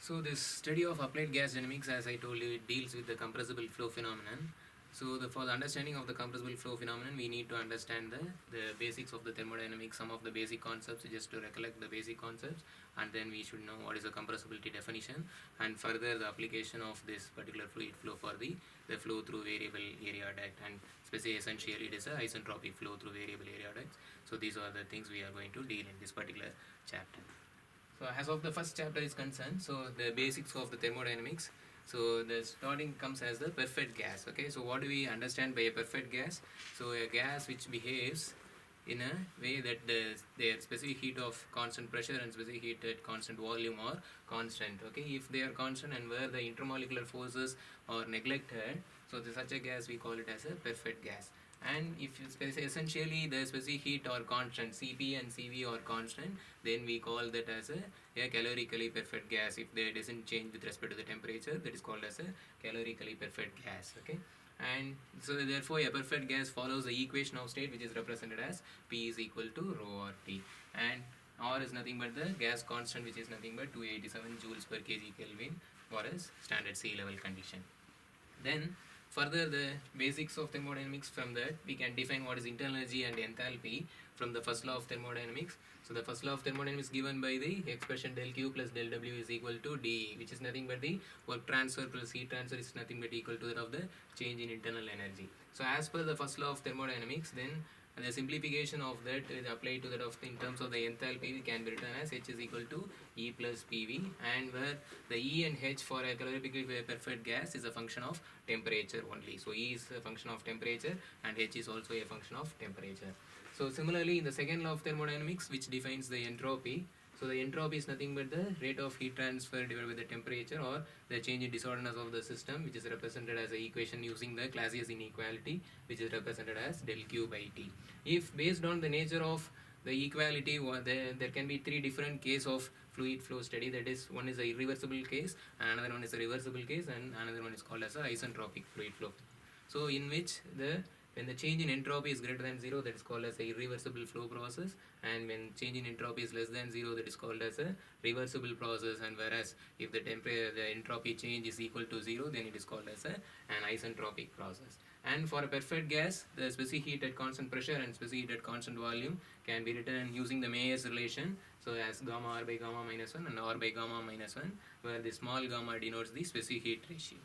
So this study of applied gas dynamics, as I told you, it deals with the compressible flow phenomenon. So for the understanding of the compressible flow phenomenon, we need to understand the basics of the thermodynamics, some of the basic concepts, just to recollect the basic concepts, and then we should know what is the compressibility definition, and further the application of this particular fluid flow for the flow through variable area duct, and essentially it is a isentropic flow through variable area ducts. So these are the things we are going to deal in this particular chapter. So as of the first chapter is concerned, so the basics of the thermodynamics. So the starting comes as the perfect gas. Okay, so what do we understand by a perfect gas? So a gas which behaves in a way that their specific heat of constant pressure and specific heat at constant volume are constant. Okay, if they are constant and where the intermolecular forces are neglected, so such a gas we call it as a perfect gas. And if essentially the specific heat or constant, Cp and Cv are constant, then we call that as a calorically perfect gas. If they doesn't change with respect to the temperature, that is called as a calorically perfect gas. Okay, and so therefore a perfect gas follows the equation of state, which is represented as P is equal to rho RT, and R is nothing but the gas constant, which is nothing but 287 joules per kg Kelvin for a standard sea level condition. Then further the basics of thermodynamics, from that we can define what is internal energy and enthalpy from the first law of thermodynamics. So the first law of thermodynamics given by the expression del Q plus del W is equal to dE, which is nothing but the work transfer plus heat transfer is nothing but equal to that of the change in internal energy. So as per the first law of thermodynamics, then the simplification of that is applied to that of in terms of the enthalpy can be written as H is equal to E plus PV, and where the E and H for a calorically perfect gas is a function of temperature only. So E is a function of temperature and H is also a function of temperature. So similarly in the second law of thermodynamics, which defines the entropy, so the entropy is nothing but the rate of heat transfer divided by the temperature, or the change in disorderness of the system, which is represented as an equation using the Clausius inequality, which is represented as del Q by T. If based on the nature of the equality, there can be three different cases of fluid flow study. That is, one is a irreversible case, another one is a reversible case, and another one is called as a isentropic fluid flow. So in which when the change in entropy is greater than 0, that is called as a irreversible flow process, and when change in entropy is less than 0, that is called as a reversible process, and whereas if the entropy change is equal to 0, then it is called as an isentropic process. And for a perfect gas, the specific heat at constant pressure and specific heat at constant volume can be written using the Mayer's relation, so as gamma R by gamma minus 1 and R by gamma minus 1, where the small gamma denotes the specific heat ratio.